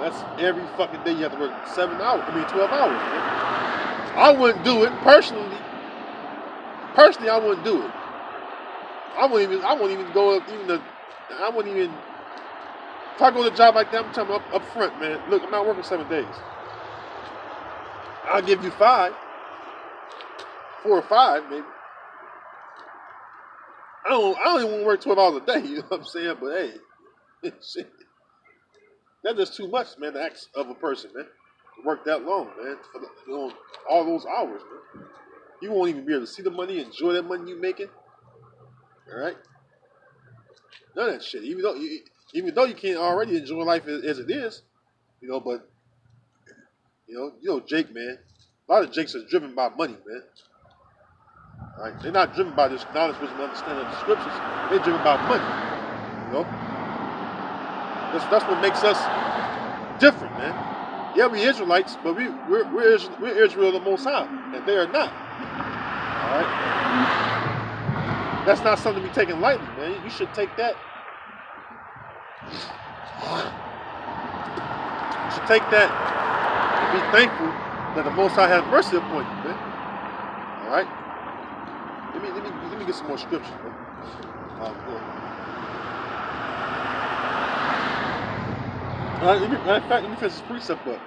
That's every fucking day you have to work 7 hours. 12 hours. Man. I wouldn't do it personally. Personally, I wouldn't do it. I wouldn't even go even the. I wouldn't even. If I go to a job like that, I'm telling you up front, man. Look, I'm not working 7 days. I'll give you 5, 4 or 5, maybe. I don't even want to work 12 hours a day. You know what I'm saying? But hey, shit. That's just too much, man, to ask of a person, man. To work that long, man. For all those hours, man. You won't even be able to see the money, enjoy that money you're making. All right? None of that shit. Even though you can't already enjoy life as it is, but Jake, man. A lot of Jakes are driven by money, man. All right? They're not driven by this knowledge, wisdom, and understanding of the scriptures. They're driven by money. That's what makes us different, man. Yeah, we Israelites, but we're Israel the Most High, and they are not. All right, that's not something to be taken lightly, man. You should take that. You should take that and be thankful that the Most High has mercy upon you, man. All right. Let me get some more scripture, man. Matter of fact, let me finish this precept up.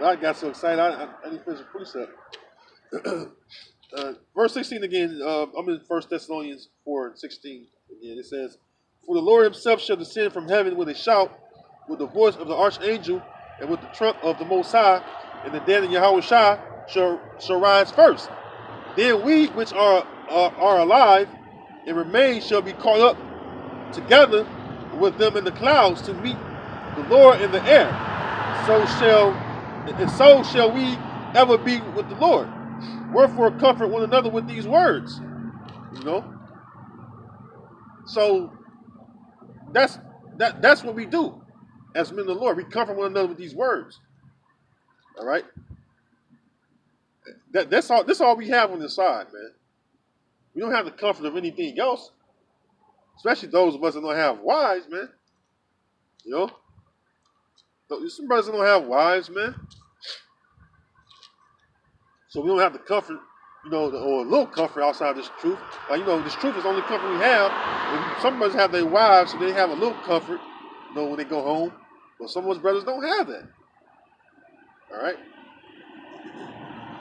I got so excited, I didn't finish the precept. Verse 16 again, I'm in 1 Thessalonians 4:16 again. It says, "For the Lord himself shall descend from heaven with a shout, with the voice of the archangel, and with the trump of the Most High, and the dead in Yahweh Shai shall rise first. Then we which are alive and remain shall be caught up together with them in the clouds to meet the Lord in the air. So shall we ever be with the Lord. Wherefore comfort one another with these words." So that's what we do as men of the Lord. We comfort one another with these words. All right. That's all we have on this side, man. We don't have the comfort of anything else. Especially those of us that don't have wives, man. Some brothers don't have wives, man. So we don't have the comfort, or a little comfort outside this truth. Like, this truth is the only comfort we have. And some brothers have their wives, so they have a little comfort, when they go home. But some of us brothers don't have that. All right?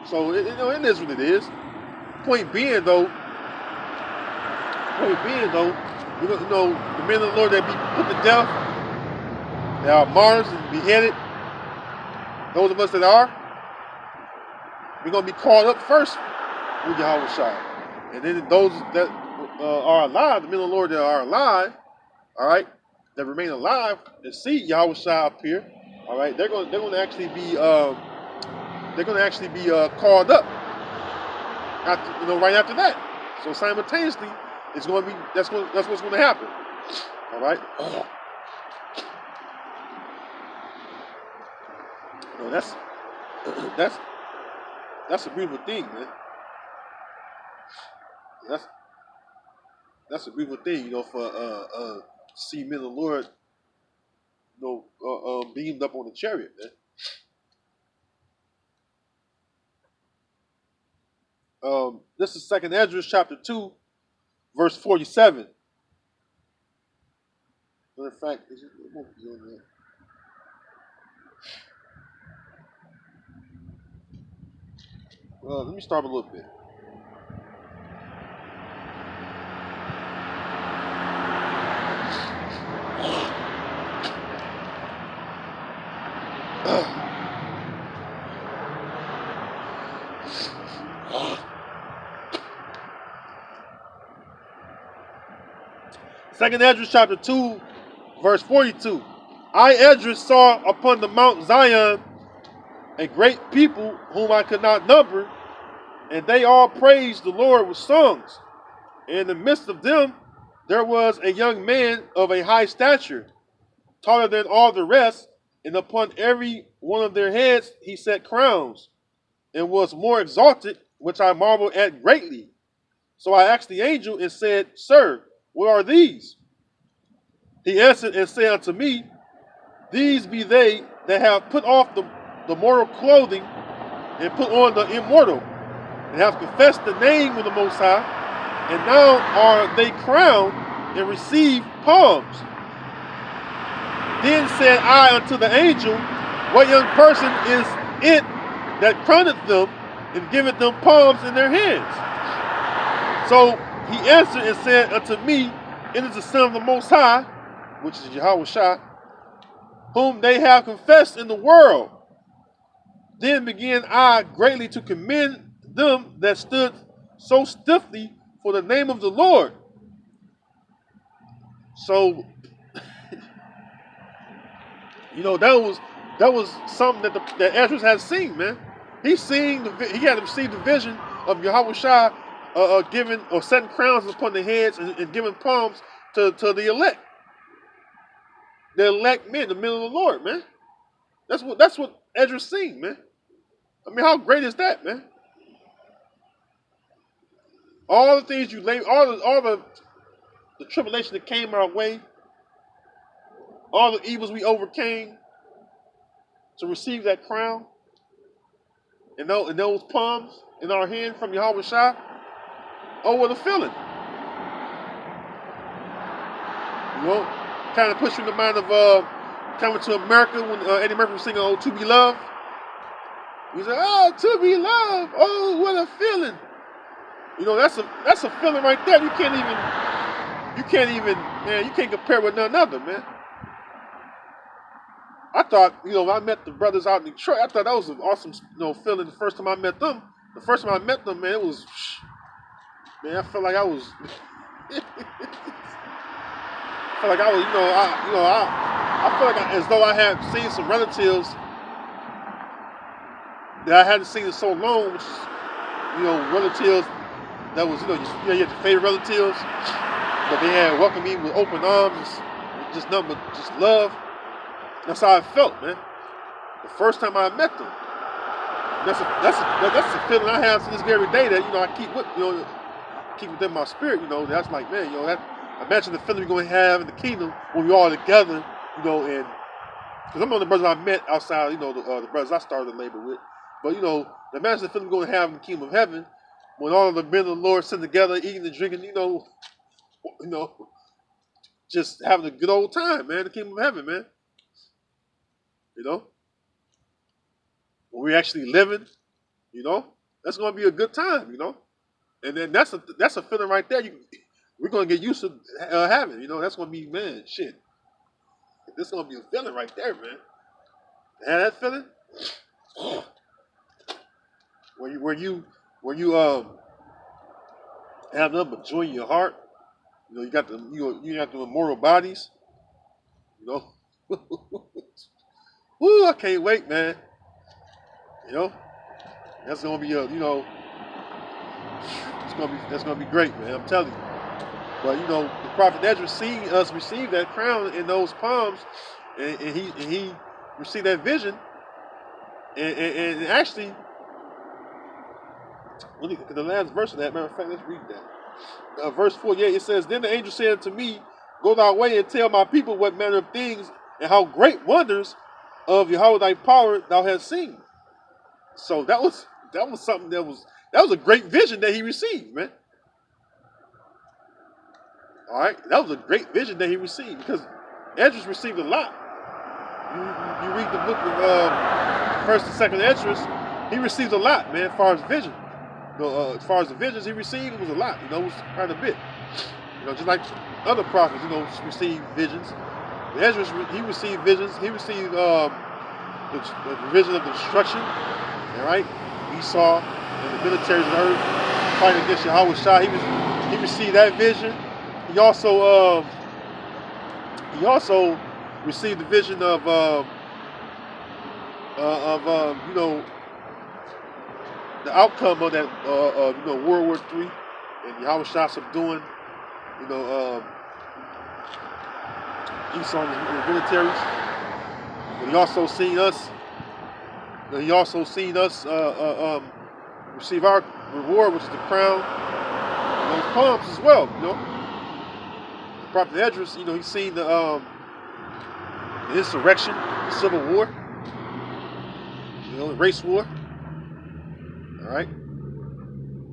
So, it is what it is. Point being, though, the men of the Lord that be put to death, they are martyrs and beheaded. Those of us that are, we're going to be caught up first with Yahweh Shai. And then those that are alive, the men of the Lord that are alive, all right, that remain alive and see Yahweh Shai appear, all right, they're going to actually be called up after, right after that. So simultaneously, it's going to be that's what's going to happen. All right. That's a beautiful thing, man. That's a beautiful thing, for see men of the Lord, beamed up on the chariot, man. This is 2 Esdras chapter 2, verse 47. Matter of fact, it won't be on there. Let me start a little bit. Second Esdras chapter 2, verse 42. "I, Esdras, saw upon the Mount Zion a great people whom I could not number, and they all praised the Lord with songs. In the midst of them there was a young man of a high stature, taller than all the rest, and upon every one of their heads he set crowns, and was more exalted, which I marveled at greatly. So I asked the angel and said, Sir, what are these? He answered and said unto me, These be they that have put off the mortal clothing and put on the immortal, and have confessed the name of the Most High, and now are they crowned and receive palms. Then said I unto the angel, what young person is it that crowneth them and giveth them palms in their hands? So he answered and said unto me, it is the Son of the Most High, which is Yahweh Shah, whom they have confessed in the world. Then began I greatly to commend them that stood so stiffly for the name of the Lord. So, that was something that Ezra had seen, man. He had received the vision of Yahweh Shah giving or setting crowns upon the heads and giving palms to the elect. The elect men, the men of the Lord, man. That's what Ezra's seen, man. I mean, how great is that, man? All the things you labor, all the tribulation that came our way, all the evils we overcame to receive that crown and those palms in our hand from Yahweh Shah. Oh, what a feeling. Kind of puts you in the mind of coming to America when Eddie Murphy was singing "Oh, to Be Loved." He said, "Oh, to be loved. Oh, what a feeling." That's a feeling right there. You can't compare with none other, man. I thought, when I met the brothers out in Detroit, I thought that was an awesome, feeling. The first time I met them, man, it was, man, I felt like I was, I feel like as though I had seen some relatives that I hadn't seen in so long, which is, relatives that was, you had your favorite relatives, but they had welcomed me with open arms, just nothing but just love. That's how I felt, man. The first time I met them. That's a feeling I have to this very day that, I keep within my spirit, that's like, man, imagine the feeling we're going to have in the kingdom when we're all together, and, because I'm on the brothers I met outside, the brothers I started to labor with, but, imagine the feeling we're going to have in the kingdom of heaven when all of the men of the Lord sit together, eating and drinking, just having a good old time, man, the kingdom of heaven, man. When we're actually living, that's going to be a good time, and then that's a feeling right there. We're going to get used to having, that's going to be, man, shit. This is going to be a feeling right there, man. Have that feeling? Where you have nothing but joy in your heart. You got the immortal bodies. Woo, I can't wait, man. That's gonna be that's gonna be great, man. I'm telling you. But the prophet Ezra seeing us receive that crown in those palms, and he received that vision, and actually, the last verse of that, matter of fact, let's read that. Verse 48, it says, "Then the angel said unto me, Go thy way and tell my people what manner of things and how great wonders of Yahweh thy power thou hast seen." So that was something that was a great vision that he received, man. All right, that was a great vision that he received, because Esdras received a lot. You read the book of First and Second Esdras, he received a lot, man, as far as vision. As far as the visions he received, it was a lot. It was quite a bit. Just like other prophets, received visions. Esdras, he received visions. He received the vision of the destruction. All right, Esau and the militaries of the earth fighting against Yahweh Shah. He received that vision. He also received the vision of the outcome of that World War III and Yahweh Shah subduing Esau and the militaries. But he also seen us. He also seen us receive our reward, which is the crown and those palms as well. The prophet Esdras, he's seen the insurrection, the civil war. race war. All right.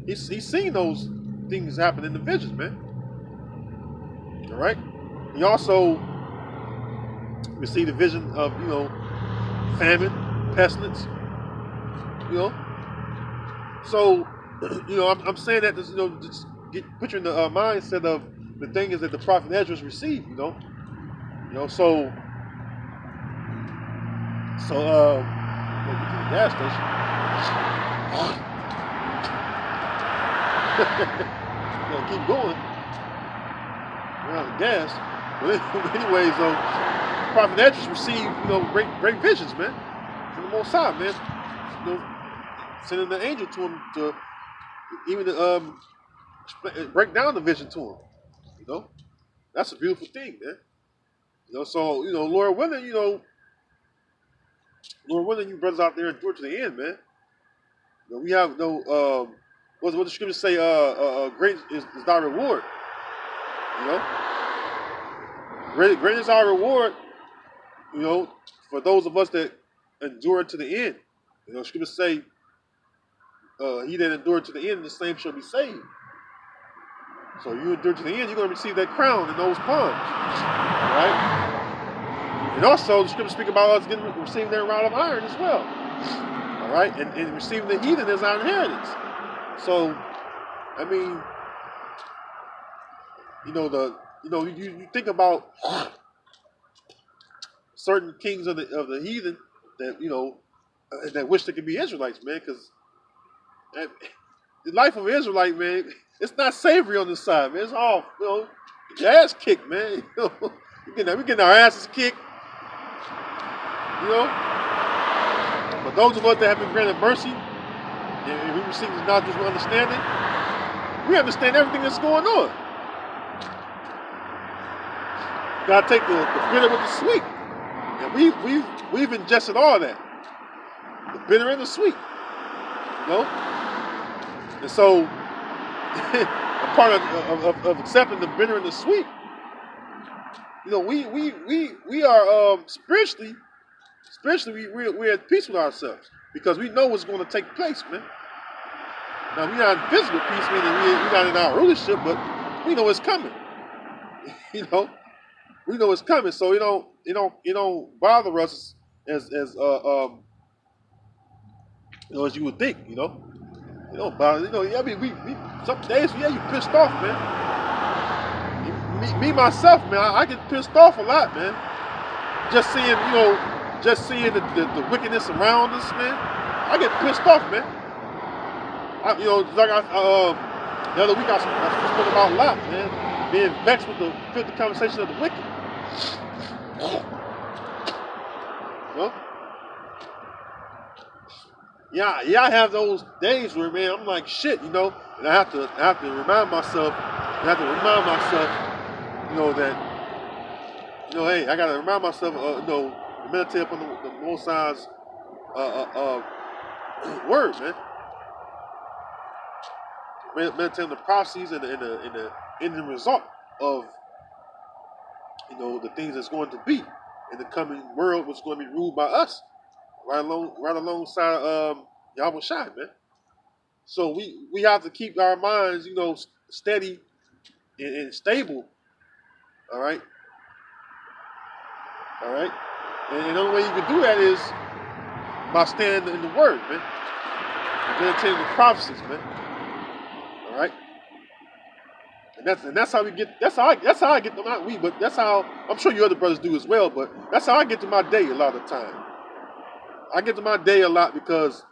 He's seen those things happen in the visions, man. All right. He also received a vision of, famine, pestilence, you know. So, I'm saying that this, just put you in the mindset of the thing is that the prophet Ezra's received, So, let me get to the gas station. Keep going. We're out of gas. But anyways, prophet Ezra's received, great visions, man, from the Most High, man. Sending the angel to him to even break down the vision to him. That's a beautiful thing, man. So Lord willing, you brothers out there endure to the end, man. We have what the scriptures say? Great is thy reward. Great is our reward. For those of us that endure to the end. Scriptures say, he that endured to the end, the same shall be saved. So you endure to the end, you're going to receive that crown and those palms. Right? And also, the scriptures speak about us receiving that rod of iron as well. All right? And receiving the heathen as our inheritance. So, I mean, you think about certain kings of the heathen that, that wish they could be Israelites, man, because the life of an Israelite, man, it's not savory on this side, man. It's all, your ass kicked, man. We getting our asses kicked, But those of us that have been granted mercy, and we receive this knowledge with understanding, we understand everything that's going on. Gotta take the bitter with the sweet. And we've ingested all that. The bitter and the sweet. And so, a part of accepting the bitter and the sweet, we are spiritually we're at peace with ourselves because we know what's going to take place, man. Now we're not in physical peace, meaning we're not in our rulership, but we know it's coming. we know it's coming, so it don't bother us as as you would think, It don't bother, I mean, we some days, you pissed off, man. Me myself, man, I get pissed off a lot, man. Just seeing the wickedness around us, man. I get pissed off, man. The other week I spoke about Lot, man, being vexed with the filthy conversation of the wicked. Yeah, I have those days where, man, I'm like shit, and I have to remind myself, that, hey, I gotta remind myself, meditate upon the Most High's word, man. Meditate on the prophecies and the ending result of, the things that's going to be in the coming world, which is going to be ruled by us. Right alongside Yahweh Shai, man. So we have to keep our minds, steady and stable. All right. And the only way you can do that is by standing in the Word, man. And meditating the prophecies, man. All right. And that's how we get. That's how I get to my but that's how I'm sure you other brothers do as well. But that's how I get to my day a lot of the time. I get to my day a lot because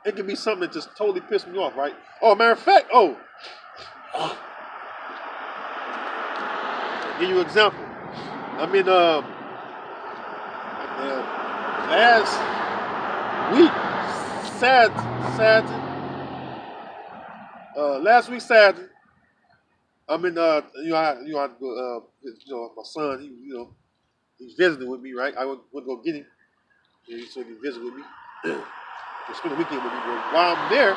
it can be something that just totally pissed me off, right? Oh, matter of fact, I'll give you an example. I mean, last week, Saturday, I mean, my son, he's visiting with me, right? I went to go get him. So he can visit with me. Spend the weekend with me. But while I'm there,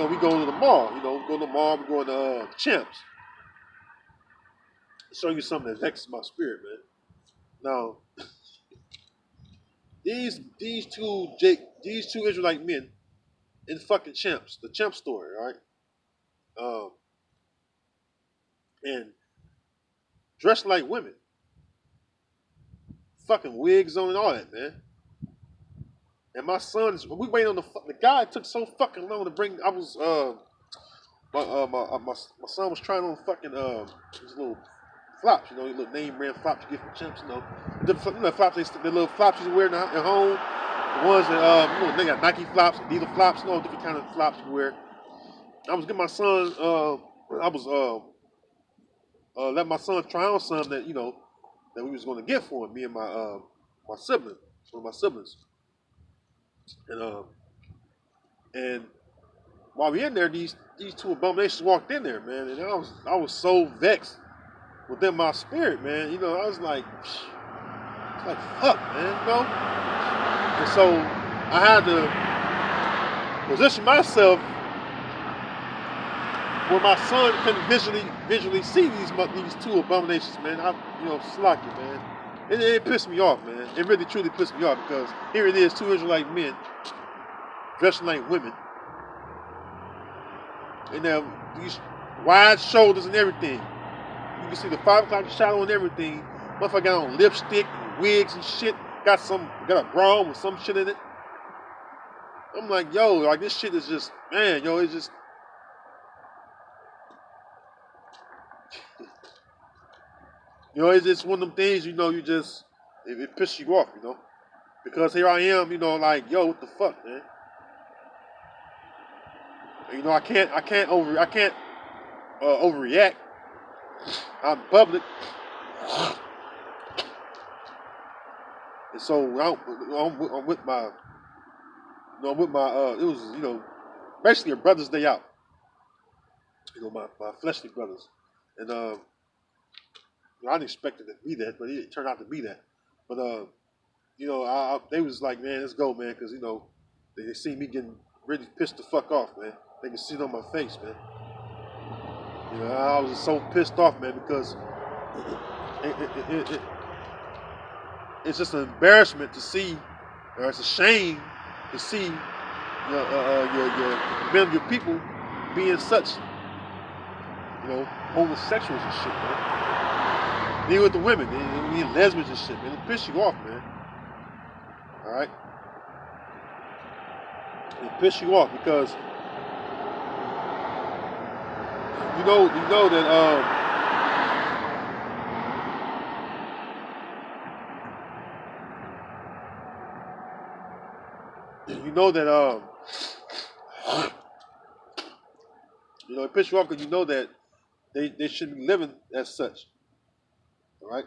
we go to the mall. We go to the mall. We go to Champs. Show you something that vexes my spirit, man. Now, these two Israelite men in fucking Champs, the Champ story, all right? And dressed like women, fucking wigs on and all that, man. And my son's, we waited on the guy. Took so fucking long to bring. I was my son was trying on fucking these little flops, little name brand flops you get from Champs, the flops the little flops you wear at home, the ones that they got Nike flops, Adidas flops, different kind of flops you wear. I was getting my son, I was let my son try on something that that we was going to get for him, me and my sibling, one of my siblings, and while we in there, these two abominations walked in there, man, and I was so vexed within my spirit, man. I was like, fuck, man, And so I had to position myself where my son couldn't visually see these two abominations, man. Slack it, man. It pissed me off, man. It really truly pissed me off because here it is, two Israelite men dressing like women. And these wide shoulders and everything. You can see the 5 o'clock shadow and everything. Motherfucker got on lipstick and wigs and shit. Got a bra on with some shit in it. I'm like, yo, like this shit is just, man, it's just. It's just one of them things, it pisses you off, Because here I am, like, yo, what the fuck, man? And, I can't overreact out in public. And so I'm with my, it was, basically a brother's day out. My fleshly brothers. And, I didn't expect it to be that, but it turned out to be that. But, they was like, man, let's go, man, because, they see me getting really pissed the fuck off, man. They can see it on my face, man. I was just so pissed off, man, because it's just an embarrassment to see, or it's a shame to see your people being such, homosexuals and shit, man. Even with the women, being lesbians and shit, man. It piss you off, man. All right? It piss you off because you know that it piss you off because that they shouldn't be living as such. All right?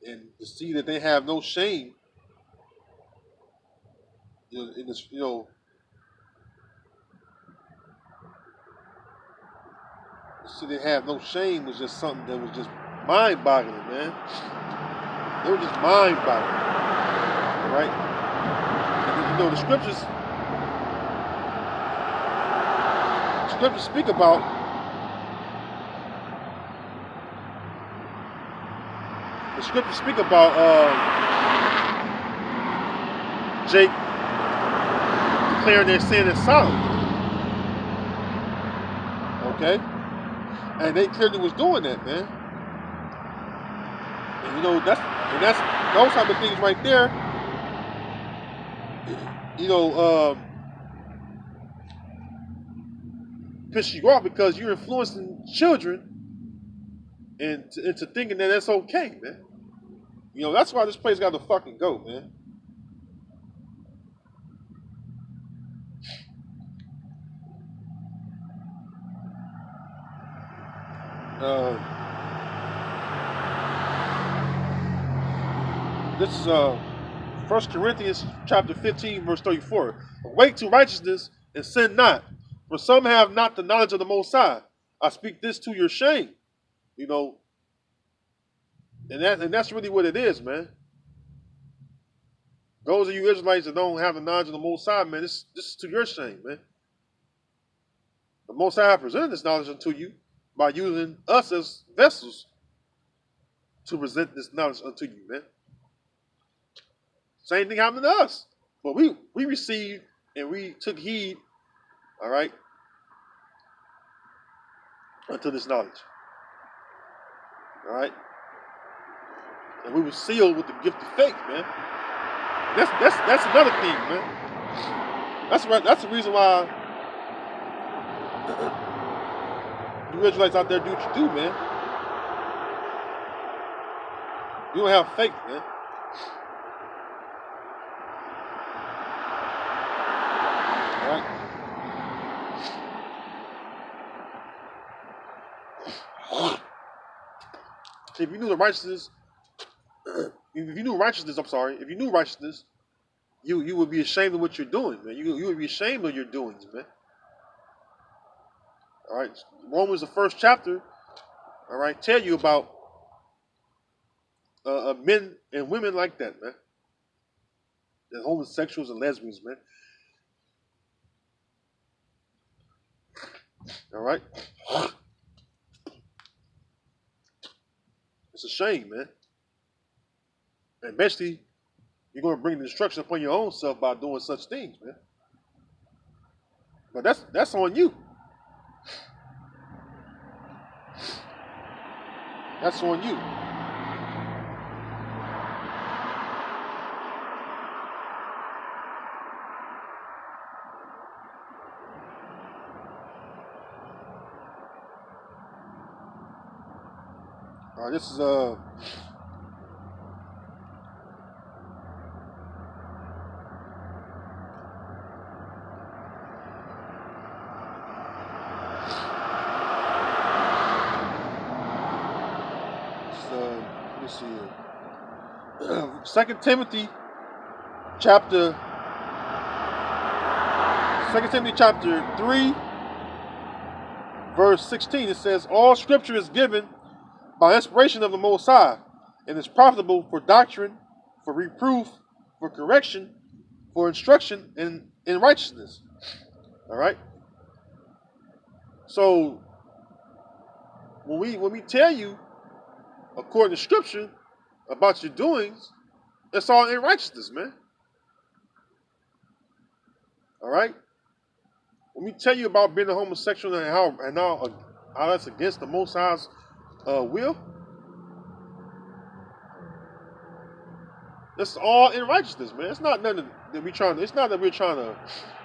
And to see that they have no shame, in this, to see they have no shame was just something that was just mind-boggling, man. They were just mind-boggling, all right? And, the scriptures speak about Jake declaring their sin in Sodom. Okay? And they clearly was doing that, man. And that's those type of things right there. Piss you off because you're influencing children into thinking that that's okay, man. That's why this place got to fucking go, man. This is 1 Corinthians chapter 15, verse 34. Awake to righteousness and sin not, for some have not the knowledge of the Most High. I speak this to your shame. And that's really what it is, man. Those of you Israelites that don't have the knowledge of the Most High, man, this is to your shame, man. The Most High presented this knowledge unto you. by using us as vessels to present this knowledge unto you, man. Same thing happened to us. But we received and we took heed, all right, unto this knowledge. All right? And we were sealed with the gift of faith, man. That's another thing, man. That's the reason why you Israelites out there do what you do, man. You don't have faith, man. All right? If you knew the righteousness, if you knew righteousness, you would be ashamed of what you're doing, man. You would be ashamed of your doings, man. All right, Romans, the first chapter, all right, tell you about men and women like that, man. The homosexuals and lesbians, man. All right. It's a shame, man. And basically, you're going to bring destruction upon your own self by doing such things, man. But that's on you. That's on you. All right, this is let me see here. 2 Timothy chapter 3 verse 16. It says, all scripture is given by inspiration of the Most High, and is profitable for doctrine, for reproof, for correction, for instruction in righteousness. All right. So when we tell you, according to Scripture, about your doings, it's all in righteousness, man. All right. When we tell you about being a homosexual and how that's against the Most High's will, it's all in righteousness, man. It's not nothing that we're trying to. It's not that we're trying to,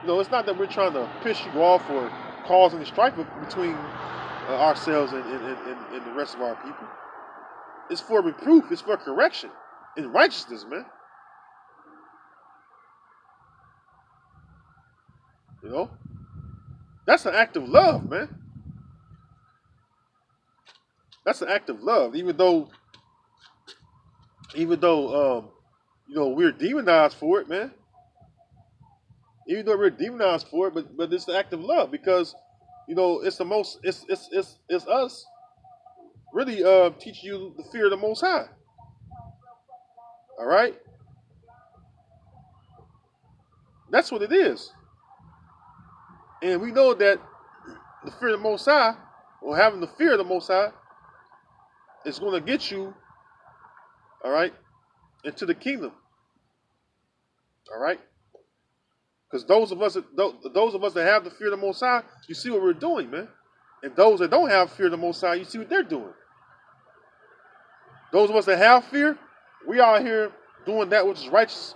It's not that we're trying to piss you off or cause any strife between ourselves and the rest of our people. It's for reproof. It's for correction in righteousness, man. That's an act of love, man. That's an act of love, even though we're demonized for it, man. Even though we're demonized for it, but it's an act of love because it's us really teaching you the fear of the Most High. All right, that's what it is, and we know that the fear of the Most High, or having the fear of the Most High, is going to get you, all right, into the kingdom. All right, because those of us that have the fear of the Most High, you see what we're doing, man. And those that don't have fear of the Most High, you see what they're doing. Those of us that have fear, we are here doing that which is righteous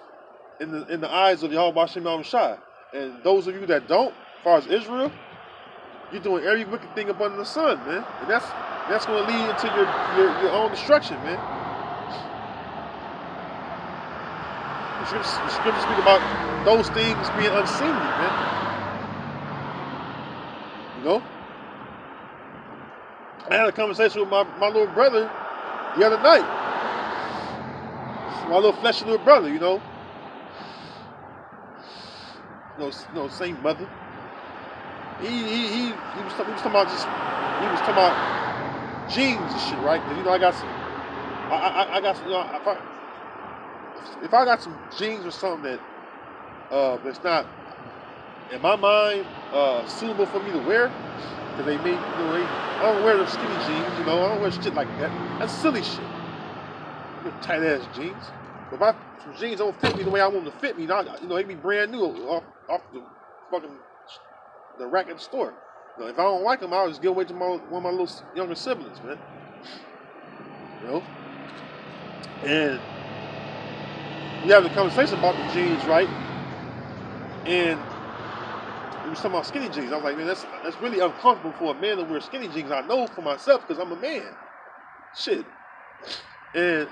in the eyes of Yahweh Hashem Yahushua. And those of you that don't, as far as Israel, you're doing every wicked thing up under the sun, man. And that's going to lead into your own destruction, man. The scriptures speak about those things being unseemly, man. I had a conversation with my little brother the other night. My little fleshy little brother, same mother. He was talking about jeans and shit, right? And, I got some. If I got some jeans or something that that's not in my mind, suitable for me to wear. Cause they made, I don't wear the skinny jeans, I don't wear shit like that. That's silly shit. Tight ass jeans. If some jeans don't fit me the way I want them to fit me, they be brand new off the fucking the rack at the store. If I don't like them, I'll just give away to one of my little younger siblings, man. And we have the conversation about the jeans, right? And we was talking about skinny jeans. I was like, man, that's really uncomfortable for a man to wear skinny jeans. I know for myself because I'm a man. Shit. And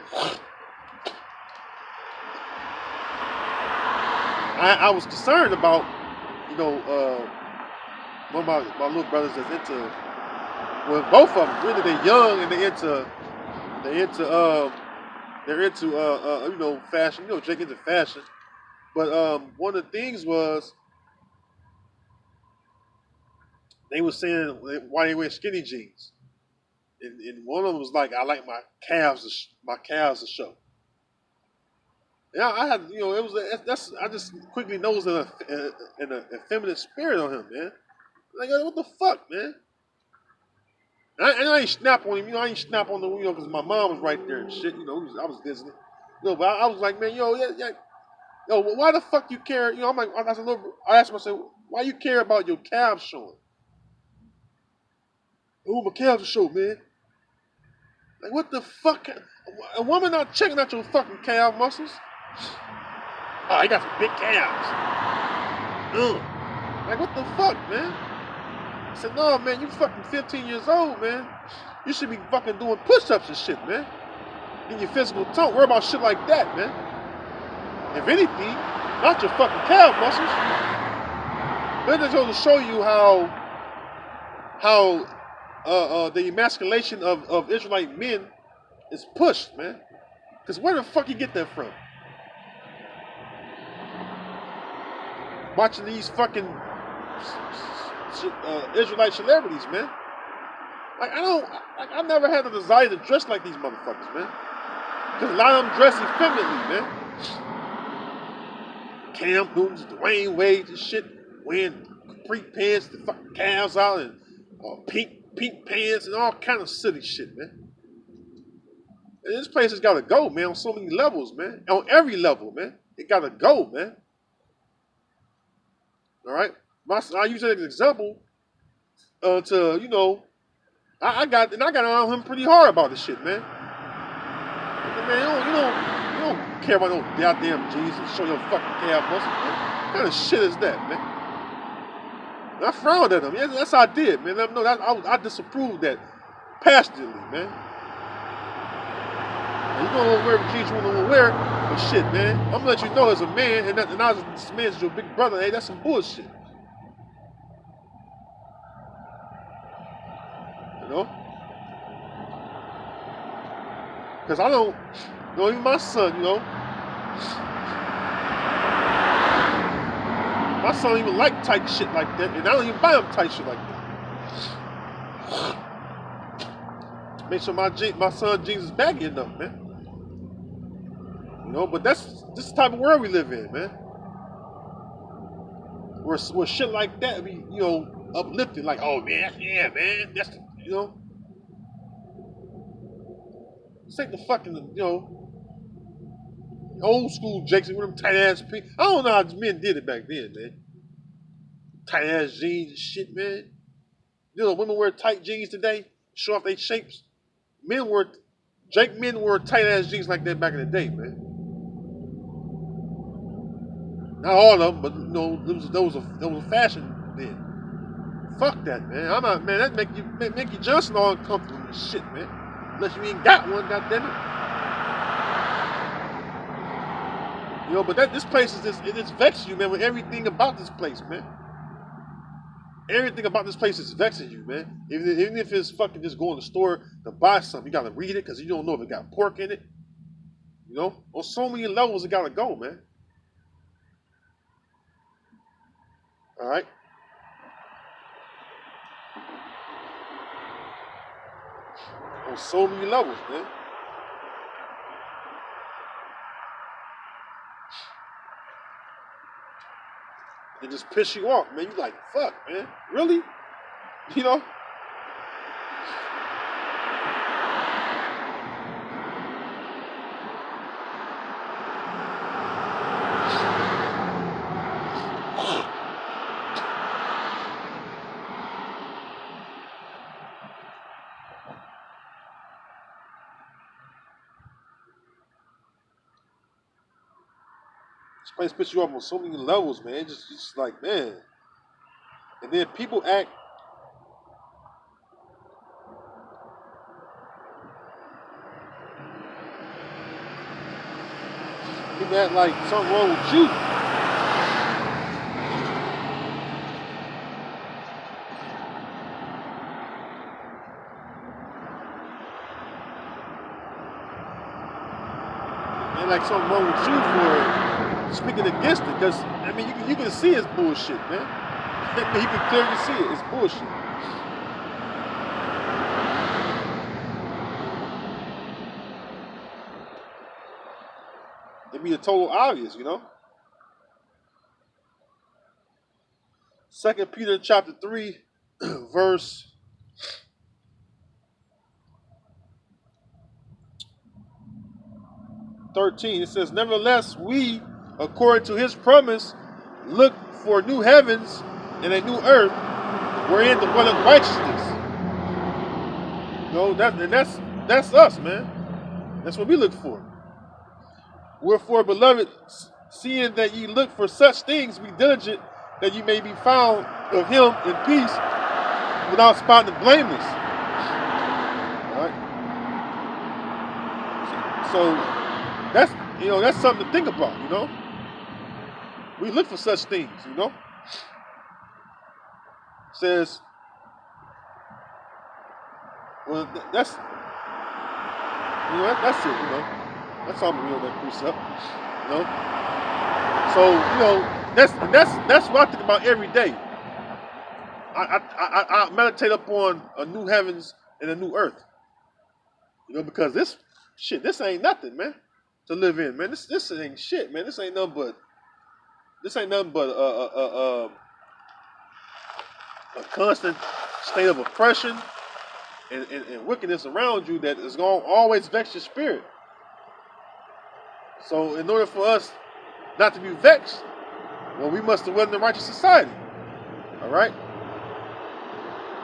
I was concerned about, one of my little brothers that's into, well, both of them, really, they're young and they're into fashion. Jake into fashion. But one of the things was they were saying why they wear skinny jeans, and one of them was like, I like my calves to show. Yeah, I had, it was I just quickly noticed an effeminate spirit on him, man. Like, what the fuck, man? And I ain't snap on him, I ain't snap on the, because my mom was right there and shit, I was visiting. But I was like, man, why the fuck you care? I'm like, I asked myself, why you care about your calves showing? Oh, my calves are show, man. Like, what the fuck? A woman not checking out your fucking calf muscles? Oh, he got some big calves. Ugh. Like, what the fuck, man? I said, no, man, you fucking 15 years old, man. You should be fucking doing push-ups and shit, man. In your physical tone. Worry about shit like that, man. If anything, not your fucking calf muscles. But it just goes to show you how the emasculation of Israelite men is pushed, man. Because where the fuck you get that from? Watching these fucking Israelite celebrities, man. Like, I never had the desire to dress like these motherfuckers, man. Because a lot of them dress effeminately, man. Cam Newton's, Dwayne Wade and shit, wearing capri pants, the fucking calves out, and pink pants, and all kind of silly shit, man. And this place has got to go, man, on so many levels, man. On every level, man. It got to go, man. All right? I use that as an example I got on him pretty hard about this shit, man. Man, you don't care about no goddamn jeans and show your fucking calf muscle, man. What kind of shit is that, man? And I frowned at him. Yeah, that's how I did, man. No, I disapproved that passionately, man. And you gonna wear the jeans you wanna wear, but shit, man. I'm gonna let you know as a man, and this man's your big brother. Hey, that's some bullshit. Because I don't, even my son, my son don't even like tight shit like that, and I don't even buy him tight shit like that. Make sure my son jeans is baggy enough, man. But this the type of world we live in, man. Where shit like that be, uplifted, like, oh man, yeah, man, that's This ain't the fucking, old school Jackson with them tight ass people. I don't know how men did it back then, man. Tight ass jeans and shit, man. Women wear tight jeans today, show off their shapes. Men wore tight ass jeans like that back in the day, man. Not all of them, but there was a fashion then. Fuck that, man. I'm not, man. That make you Johnson all uncomfortable and shit, man. Unless you ain't got one, goddammit. But this place it vexes you, man, with everything about this place, man. Everything about this place is vexing you, man. Even if it's fucking just going to the store to buy something, you gotta read it because you don't know if it got pork in it. On so many levels it gotta go, man. All right. On so many levels, man. and just piss you off, man. You like, fuck, man, really? You know? This place piss you off on so many levels, man. Just like, man. And then people act like something wrong with you. And like something wrong with you for speaking against it. Because, I mean, you can see it's bullshit, man. You can clearly see it. It's bullshit. It'd be a total obvious, you know? 2 Peter chapter 3, verse 13. It says, nevertheless, we, according to his promise, look for new heavens and a new earth, wherein dwelleth righteousness. You know, that's us, man. That's what we look for. Wherefore, beloved, seeing that ye look for such things, be diligent that ye may be found of him in peace, without spot and blameless. All right. So that's something to think about, you know. We look for such things, you know. It says, well, that's it, you know. That's all I'm real that precept, you know. So that's what I think about every day. I meditate upon a new heavens and a new earth, you know, because this ain't nothing, man, to live in, man. This ain't shit, man. This ain't nothing but a constant state of oppression and wickedness around you that is going to always vex your spirit. So in order for us not to be vexed, well, we must dwell in a righteous society. All right,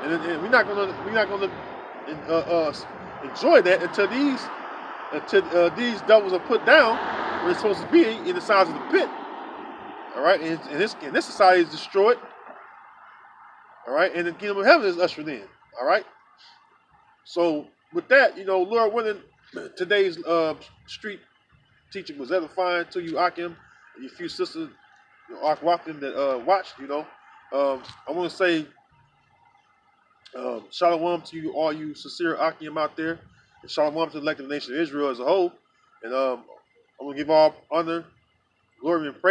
and we're not gonna enjoy that until these devils are put down where they're supposed to be in the sides of the pit. All right, and this society is destroyed. All right, and the kingdom of heaven is ushered in. All right. So with that, you know, Lord willing, today's street teaching was edifying to you, Akim, and your few sisters, you know, Akwafim that watched. You know, I want to say shalom to you, all you sincere Akim out there, and shalom to the elected nation of Israel as a whole. And I'm gonna give all honor, glory, and praise